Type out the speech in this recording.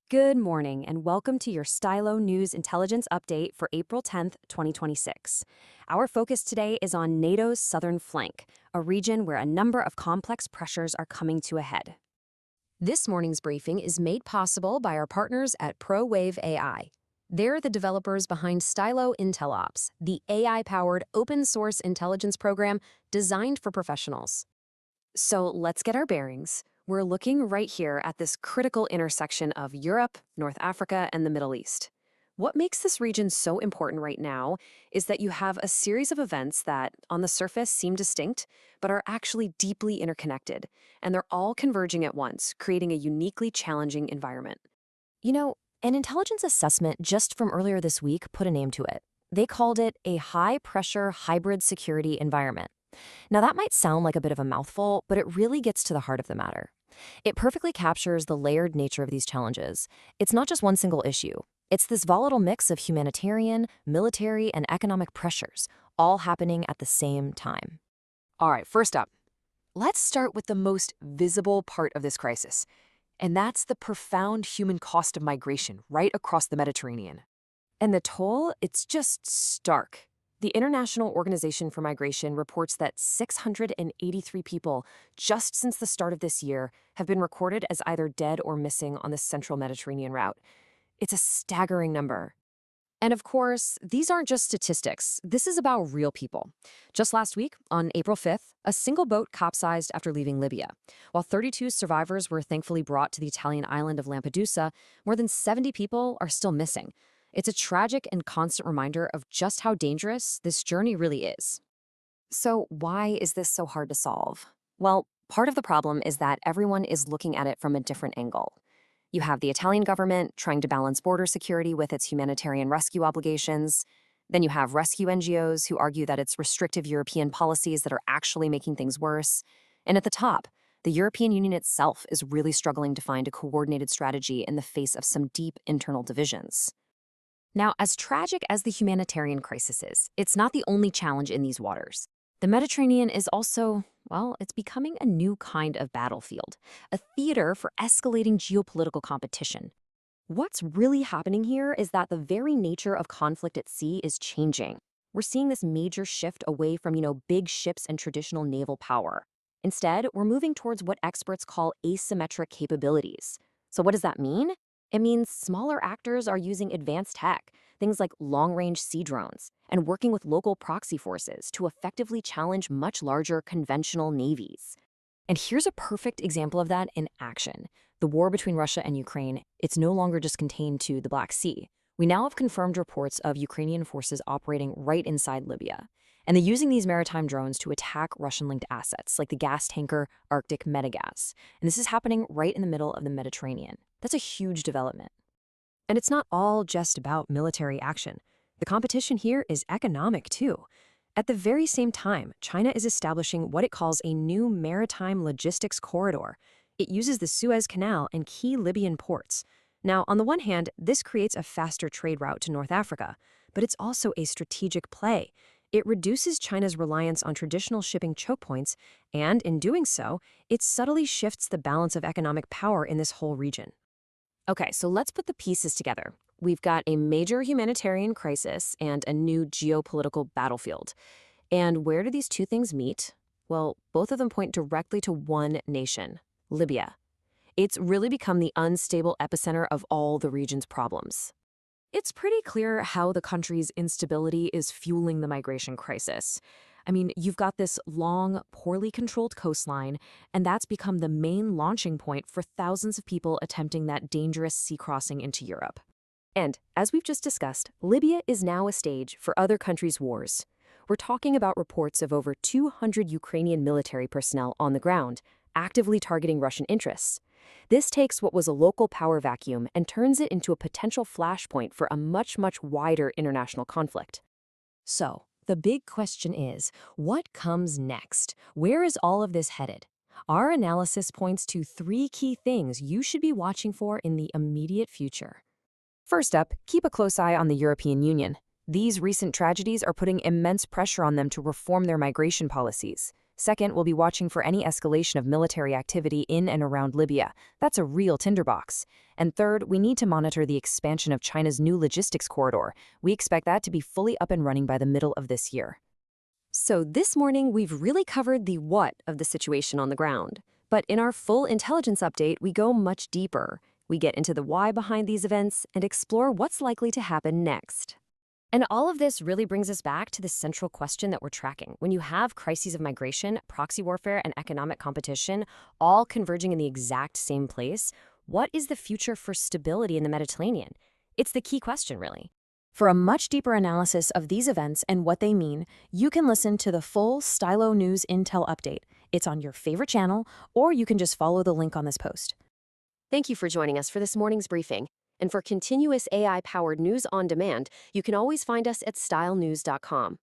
Good morning and welcome to your Stylo News Intelligence Update for April 10th, 2026. Our focus today is on NATO's southern flank, a region where a number of complex pressures are coming to a head. This morning's briefing is made possible by our partners at ProWave AI. They're the developers behind Stylo Intel Ops, the AI-powered open-source intelligence program designed for professionals. So let's get our bearings. We're looking right here at this critical intersection of Europe, North Africa, and the Middle East. What makes this region so important right now is that you have a series of events that, on the surface, seem distinct, but are actually deeply interconnected, and they're all converging at once, creating a uniquely challenging environment. An intelligence assessment just from earlier this week put a name to it. They called it a high-pressure hybrid security environment. Now, that might sound like a bit of a mouthful, but it really gets to the heart of the matter. It perfectly captures the layered nature of these challenges. It's not just one single issue. It's this volatile mix of humanitarian, military, and economic pressures, all happening at the same time. All right, first up, let's start with the most visible part of this crisis, and that's the profound human cost of migration right across the Mediterranean. And the toll, it's just stark. The International Organization for Migration reports that 683 people, just since the start of this year, have been recorded as either dead or missing on the central Mediterranean route. It's a staggering number. And of course, these aren't just statistics. This is about real people. Just last week, on April 5th, a single boat capsized after leaving Libya. While 32 survivors were thankfully brought to the Italian island of Lampedusa, more than 70 people are still missing. It's a tragic and constant reminder of just how dangerous this journey really is. So why is this so hard to solve? Well, part of the problem is that everyone is looking at it from a different angle. You have the Italian government trying to balance border security with its humanitarian rescue obligations. Then you have rescue NGOs who argue that it's restrictive European policies that are actually making things worse. And at the top, the European Union itself is really struggling to find a coordinated strategy in the face of some deep internal divisions. Now, as tragic as the humanitarian crisis is, it's not the only challenge in these waters. The Mediterranean is also, it's becoming a new kind of battlefield, a theater for escalating geopolitical competition. What's really happening here is that the very nature of conflict at sea is changing. We're seeing this major shift away from, big ships and traditional naval power. Instead, we're moving towards what experts call asymmetric capabilities. So what does that mean? It means smaller actors are using advanced tech, things like long-range sea drones, and working with local proxy forces to effectively challenge much larger conventional navies. And here's a perfect example of that in action. The war between Russia and Ukraine, it's no longer just contained to the Black Sea. We now have confirmed reports of Ukrainian forces operating right inside Libya. And they're using these maritime drones to attack Russian-linked assets, like the gas tanker Arctic Metagas. And this is happening right in the middle of the Mediterranean. That's a huge development. And it's not all just about military action. The competition here is economic, too. At the very same time, China is establishing what it calls a new maritime logistics corridor. It uses the Suez Canal and key Libyan ports. Now, on the one hand, this creates a faster trade route to North Africa, but it's also a strategic play. It reduces China's reliance on traditional shipping choke points, and in doing so, it subtly shifts the balance of economic power in this whole region. Okay, so let's put the pieces together. We've got a major humanitarian crisis and a new geopolitical battlefield. And where do these two things meet? Well, both of them point directly to one nation, Libya. It's really become the unstable epicenter of all the region's problems. It's pretty clear how the country's instability is fueling the migration crisis. You've got this long, poorly controlled coastline, and that's become the main launching point for thousands of people attempting that dangerous sea crossing into Europe. And, as we've just discussed, Libya is now a stage for other countries' wars. We're talking about reports of over 200 Ukrainian military personnel on the ground, actively targeting Russian interests. This takes what was a local power vacuum and turns it into a potential flashpoint for a much, much wider international conflict. So, the big question is, what comes next? Where is all of this headed? Our analysis points to 3 key things you should be watching for in the immediate future. First up, keep a close eye on the European Union. These recent tragedies are putting immense pressure on them to reform their migration policies. Second, we'll be watching for any escalation of military activity in and around Libya. That's a real tinderbox. And third, we need to monitor the expansion of China's new logistics corridor. We expect that to be fully up and running by the middle of this year. So this morning, we've really covered the what of the situation on the ground. But in our full intelligence update, we go much deeper. We get into the why behind these events and explore what's likely to happen next. And all of this really brings us back to the central question that we're tracking. When you have crises of migration, proxy warfare, and economic competition all converging in the exact same place, what is the future for stability in the Mediterranean? It's the key question, really. For a much deeper analysis of these events and what they mean, you can listen to the full Stylo News Intel update. It's on your favorite channel, or you can just follow the link on this post. Thank you for joining us for this morning's briefing. And for continuous AI-powered news on demand, you can always find us at stylenews.com.